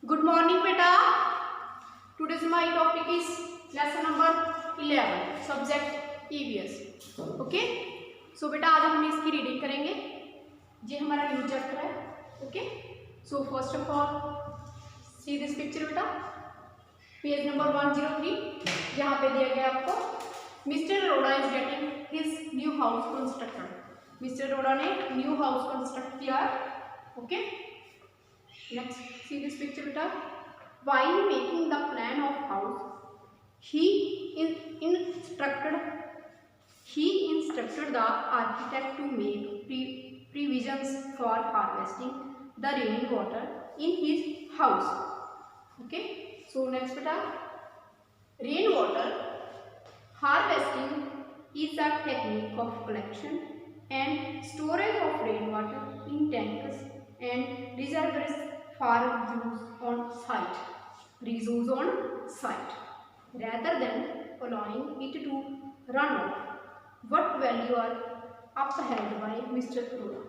Good morning beta. Today's my topic is lesson number 11 subject EVS. Okay. So बेटा आज हम इसकी reading करेंगे। ये हमारा न्यू चैप्टर है। Okay. So first of all C this picture बेटा, पेज नंबर 103। यहाँ पे दिया गया आपको mister Arora is getting his new house constructed. Mister Arora ने न्यू हाउस कंस्ट्रक्ट किया। Okay. Next, see this picture beta. While making the plan of house, he instructed the architect to make provisions for harvesting the rainwater in his house. Okay. So next beta, rainwater harvesting is a technique of collection and storage of rainwater in tanks and reservoirs for reuse on site rather than allowing it to run out. What value are upheld by Mr. Arora?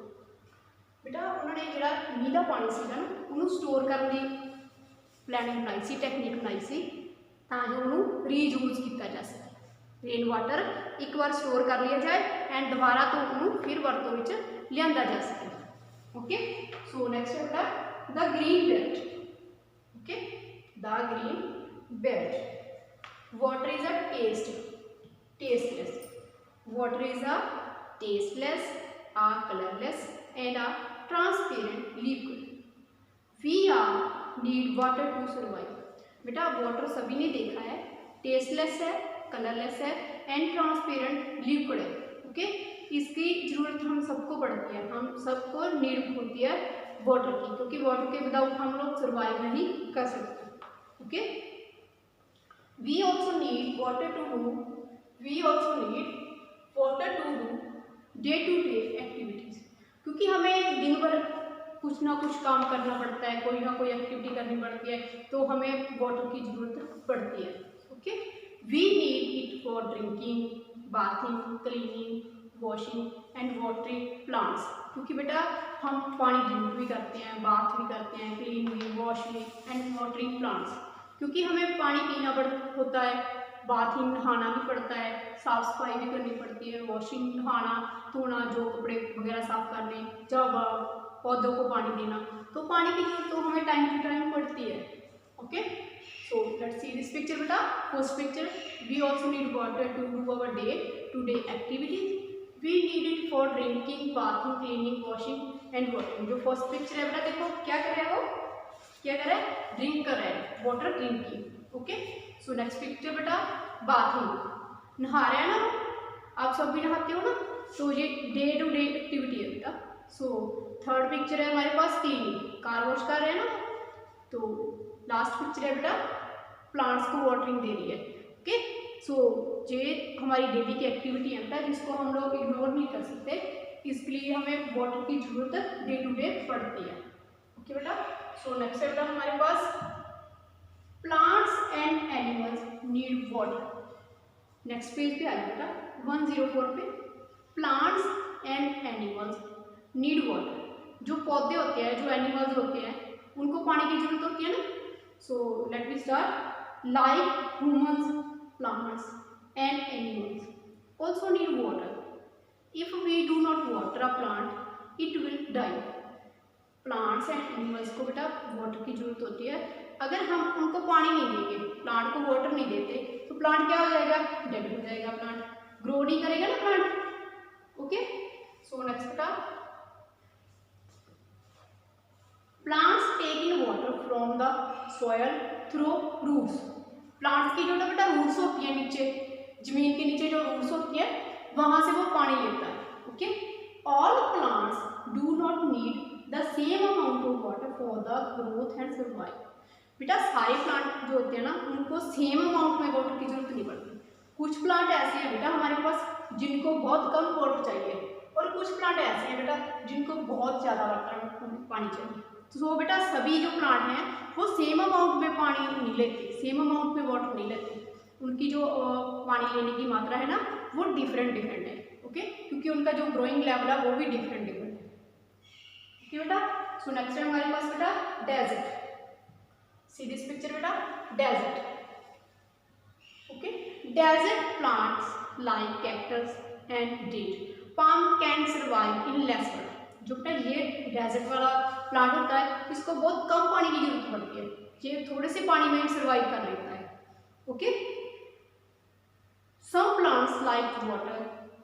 बेटा उन्होंने जिहड़ा मींह दा पानी सीगा ना उन्होंने store करने की प्लैनिंग बनाई सी, टैक्नीक बनाई सी तां जो उन्होंने रीयूज किया जा सके। रेन वाटर एक बार स्टोर कर लिया जाए एंड दोबारा तो उन्होंने फिर वरतों विच लिआंदा जा सके। ओके। सो नेक्स्ट है the green belt. Okay, the green belt. Water is a tasteless. Water is a tasteless, a colorless, and a transparent liquid. We are need water to survive. बेटा water सभी ने देखा है, tasteless है, colourless है and transparent liquid है। Okay. इसकी जरूरत हम सबको पड़ती है, हम सबको नीड होती है वाटर की, क्योंकि वाटर के विदाउट हम लोग सर्वाइव नहीं कर सकते। Okay. We also need water to do day to day activities, क्योंकि हमें दिन भर कुछ ना कुछ काम करना पड़ता है, कोई ना कोई एक्टिविटी करनी पड़ती है, तो हमें वाटर की जरूरत पड़ती है। Okay. We need it for drinking, bathing, cleaning, washing and watering plants, क्योंकि बेटा हम पानी ड्रिंक भी करते हैं, बाथ भी करते हैं, क्लीन भी, वॉश भी एंड वाटरिंग प्लांट्स, क्योंकि हमें पानी पीना होता है, बाथिंग नहाना भी पड़ता है, साफ़ सफाई भी करनी पड़ती है, वॉशिंग नहाना धोना, जो कपड़े वगैरह साफ करने, जब पौधों को पानी देना, तो पानी की जरूरत तो हमें टाइम टू टाइम पड़ती है। Okay. So let's see this picture बेटा। First picture, we also need water to do our day to day activities. We need it for drinking, bathing, cleaning, washing and watering। जो first picture है बेटा देखो क्या कर रहा है, वो क्या कर रहा है, ड्रिंक कर रहा है, water drinking. Okay. So next picture बेटा, बाथिंग, नहा रहा है ना, आप सब भी नहाते हो ना, तो ये डे टू डे एक्टिविटी है बेटा। सो थर्ड पिक्चर है हमारे पास क्लीनिंग, कार वॉश कर रहे हैं ना, तो लास्ट पिक्चर है बेटा प्लांट्स को वाटरिंग दे रही है। ओके। सो ये हमारी डेली की एक्टिविटी है बेटा, जिसको हम लोग इग्नोर नहीं कर सकते, इसके लिए हमें वाटर की जरूरत डे टू डे पड़ती है। ओके बेटा। सो नेक्स्ट है बेटा हमारे पास plants and animals need water. Next page पे आइए बेटा 104 पे, plants and animals need water. जो पौधे होते हैं, जो एनिमल्स होते हैं, उनको पानी की जरूरत होती है ना। So let me start. Like humans, plants and animals also need water. If we do not water a plant, it will die. Plants and animals को बेटा वाटर की जरूरत होती है। अगर हम उनको पानी नहीं देंगे, प्लांट को वाटर नहीं देते, तो प्लांट क्या हो जाएगा, डेड हो जाएगा, प्लांट ग्रो नहीं करेगा ना प्लांट। ओके। सो नेक्स्ट बेटा, plants take in water from the soil through roots. Plants की जो बेटा रूट्स होती है, नीचे जमीन के नीचे जो रूट्स होती है, वहां से वो पानी लेता है। Okay. All plants do not need the same amount of water for the growth and survive. बेटा सारे प्लांट जो होते हैं ना, उनको सेम अमाउंट में वाटर की जरूरत नहीं पड़ती। कुछ प्लांट ऐसे हैं बेटा हमारे पास जिनको बहुत कम वाटर चाहिए, और कुछ प्लांट ऐसे हैं बेटा जिनको बहुत ज़्यादा पानी चाहिए। तो बेटा सभी जो प्लांट हैं वो सेम अमाउंट में पानी नहीं लेते, सेम अमाउंट में वाटर नहीं लेते, उनकी जो पानी लेने की मात्रा है ना वो डिफरेंट है। ओके, क्योंकि उनका जो ग्रोइंग लेवल है वो भी डिफरेंट है। ओके बेटा, सो नेक्स्ट है हमारे पास बेटा डेजर्ट। सी दिस पिक्चर बेटा, desert. Okay, desert plants like cactus and date palm can survive in less water. जो बेटा ये डेजर्ट वाला प्लांट होता है, इसको बहुत कम पानी की जरूरत पड़ती है, ये थोड़े से पानी में सर्वाइव कर लेता है। Okay, some plants like water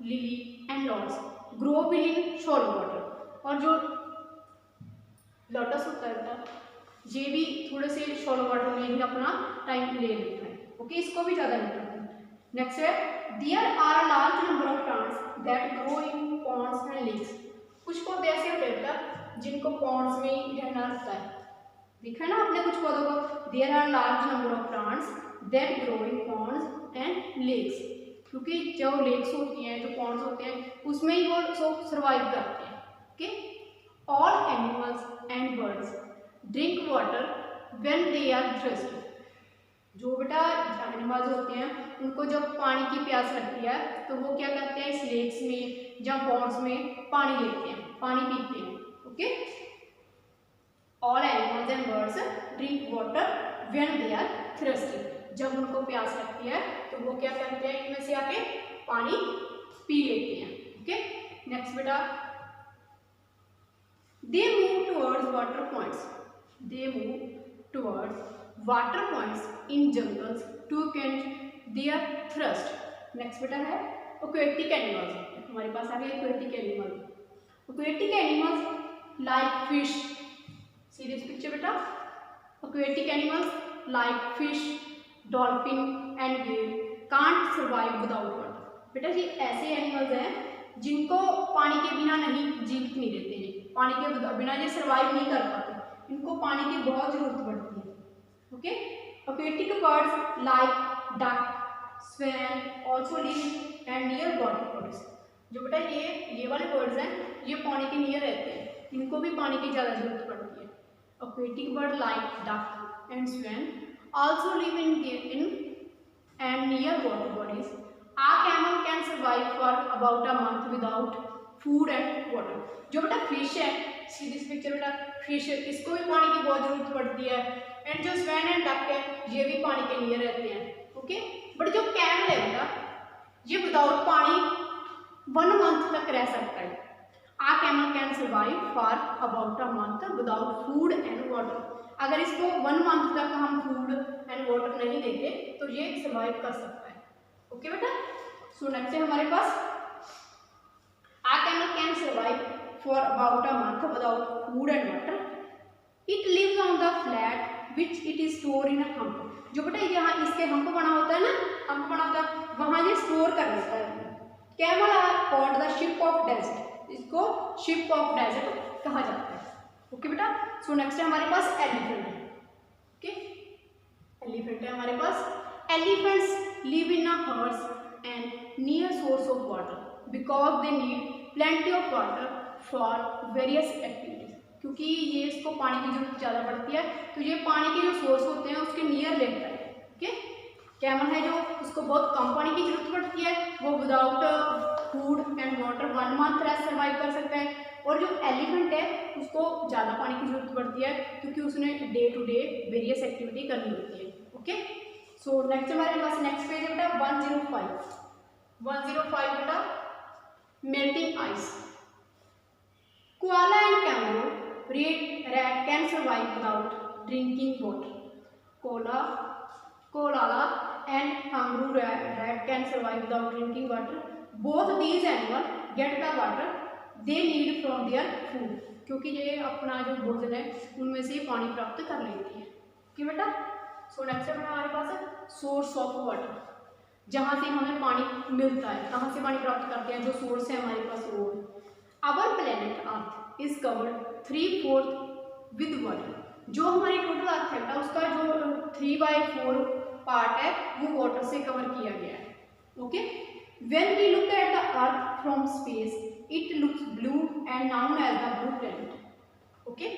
lily and lotus grow will in shallow water. और जो लोटस होता है बेटा, ये भी थोड़े से शॉलो वाटर में ही अपना टाइम ले लेता है। ओके, इसको भी ज़्यादा नहीं करता। नेक्स्ट है, there are a large number of plants that grow in ponds and lakes. कुछ पौधे ऐसे होते हैं बेटा जिनको पॉन्ड्स में ही रहना रहता है, देखा है ना आपने कुछ पौधों को। There are large number of plants that grow in ponds and lakes, क्योंकि जो लेक्स होती हैं, जो पॉन्ड्स होते हैं, उसमें ही वो सब सर्वाइव करते हैं। Okay, all animals and birds drink water when they are thirsty. जो बेटा एनिमल्स होते हैं, उनको जब पानी की प्यास लगती है तो वो क्या करते हैं, इस लेक्स में या पॉन्ड्स में पानी लेते हैं, पानी पीते हैं। Okay, all animals and birds drink water when they are thirsty. जब उनको प्यास लगती है तो वो क्या करते हैं, इनमें से आके पानी पी लेते हैं। ओके, नेक्स्ट बेटा, they move towards water points, they move towards water points in jungles to quench their thirst। Next बेटा है aquatic animals। हमारे पास आ गए aquatic animals। aquatic animals like fish, see this picture बेटा, aquatic animals like fish, dolphin and whale can't survive without water। बेटा ये ऐसे animals हैं जिनको पानी के बिना नहीं जीवित नहीं रहते हैं, पानी के बिना ये सर्वाइव नहीं कर पाते, इनको पानी की बहुत जरूरत पड़ती है। Okay, aquatic birds like duck, swan also live and near water bodies। जो बेटा ये वाले बर्ड्स हैं, ये पानी के नियर रहते हैं, इनको भी पानी की ज़्यादा जरूरत पड़ती है। aquatic bird like duck and swan also live in and near water bodies। A camel can survive for about a month without food and water। जो बेटा फिश है, सी दिस पिक्चर बेटा, फिश, इसको भी पानी की बहुत जरूरत पड़ती है। एंड जो स्वैन एंड डक है, ये भी पानी के नियर रहते हैं। ओके, बट जो कैमल है बेटा, ये विदाउट पानी 1 मंथ तक रह सकता है। A camel can survive for about a month without food and water. अगर इसको 1 मंथ तक हम फूड एंड वाटर नहीं देते तो ये सर्वाइव कर सकता है। ओके बेटा, सो नेक्स्ट है हमारे पास, a camel can survive for about a month without food and water। It lives on the flat which it is stored in a hump। जो बेटा यहाँ इसके हम्प बना होता है ना, हम्प बना होता है, वहाँ ये स्टोर कर लेता है। Camel are called the ship of desert, इसको शिप ऑफ डेजर्ट कहा जाता है। ओके बेटा, सो नेक्स्ट है हमारे पास एलिफेंट। ओके, एलिफेंट है हमारे पास। Elephants live in a herds and near source of water because they need plenty of water for various activities. क्योंकि ये इसको पानी की जरूरत ज़्यादा पड़ती है, तो ये पानी के जो सोर्स होते हैं उसके नियर रहता है। ओके, कैमल है जो उसको बहुत कम पानी की जरूरत पड़ती है, वो without food and water 1 month रह सर्वाइव कर सकता है। और जो एलिफेंट है उसको ज़्यादा पानी की जरूरत पड़ती है, क्योंकि उसने day to day various activity करनी होती है। ओके, सो नेक्स्ट हमारे पास नेक्स्ट पेज है बेटा 105 बेटा, melting ice। Koala and kangaroo, rat can survive without drinking water। Koala and kangaroo rat can survive without drinking water। Both these animals get the water they need from their food। क्योंकि ये अपना जो भोजन है उनमें से पानी प्राप्त कर लेती है। ओके बेटा, सो नेक्स्ट है हमारे पास सोर्स ऑफ वाटर, जहाँ से हमें पानी मिलता है, कहाँ से पानी प्राप्त करते हैं, जो सोर्स है हमारे पास वो है। Our planet earth is covered 3/4 with water. जो हमारी टोटल अर्थ है बेटा, उसका जो 3/4 पार्ट है वो वाटर से कवर किया गया है। Okay, when we look at the earth from space it looks blue and known as the blue planet. Okay,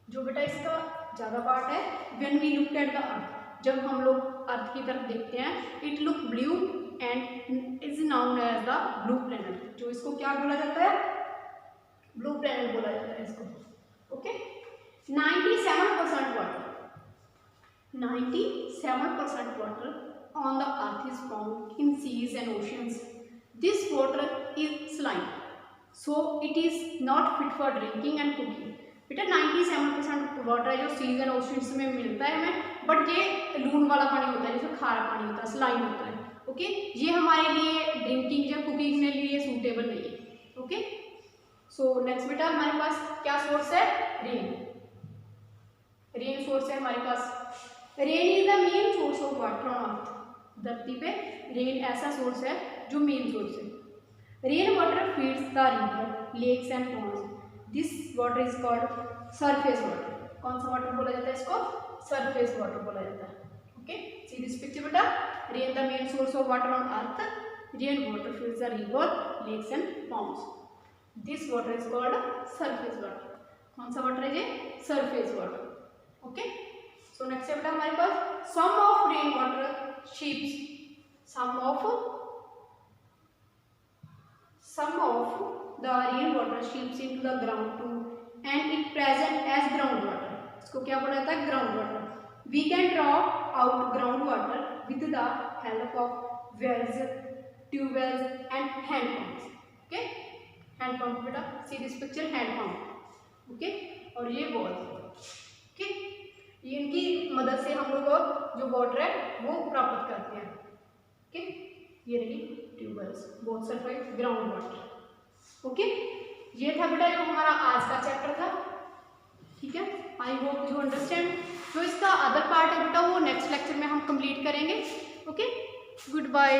जो बेटा इसका ज़्यादा पार्ट है, when we look at the earth, जब हम लोग अर्थ की तरफ देखते हैं, it look blue and is known as the blue planet. जो इसको क्या बोला जाता है, ब्लू प्लेनेट बोला जाता है इसको। Okay, 97% water 97% water on the earth is found in seas and oceans. This water is saline, so it is not fit for drinking and cooking. बेटा 97% वाटर है जो सीज एंड ओशंस में मिलता है हमें, बट ये लून वाला पानी होता है, जैसे खारा पानी होता है, सलाइन होता है। ओके, ये हमारे लिए ड्रिंकिंग या कुकिंग के लिए सूटेबल नहीं है। ओके, सो नेक्स्ट बेटा हमारे पास क्या सोर्स है? रेन सोर्स है हमारे पास। Rain is the main source of water on earth. धरती पे रेन ऐसा सोर्स है जो मेन सोर्स है। Rain water feeds the river, lakes and ponds. This water is called surface water. कौन सा वाटर बोला जाता है इसको? सरफेस वाटर बोला जाता है। ओके, सी दिस पिक्चर बेटा। Rain the main source of water on earth. Rain water feeds the river, lakes and ponds. This water is called surface water. कौन सा वाटर है ये? Surface water. Okay, so next है बेटा हमारे पास some of rain water seeps. Some of the rain water seeps into the ground too and it present as ground water. इसको क्या बोला जाता है? Ground water. We can draw out ground water with the help of wells, tube wells and hand pumps. Okay, hand pump बेटा, see this picture, hand pump. Okay, और ये balls. Okay, ये इनकी मदद से हम लोग जो वाटर है वो प्राप्त करते हैं। ओके, ये रही tube wells, both surface ground water. Okay, ये था बेटा जो हमारा आज का चैप्टर था। ठीक है, आई होप यू अंडरस्टैंड। जो इसका अदर पार्ट है बेटा वो नेक्स्ट लेक्चर में हम कंप्लीट करेंगे। Okay, good bye.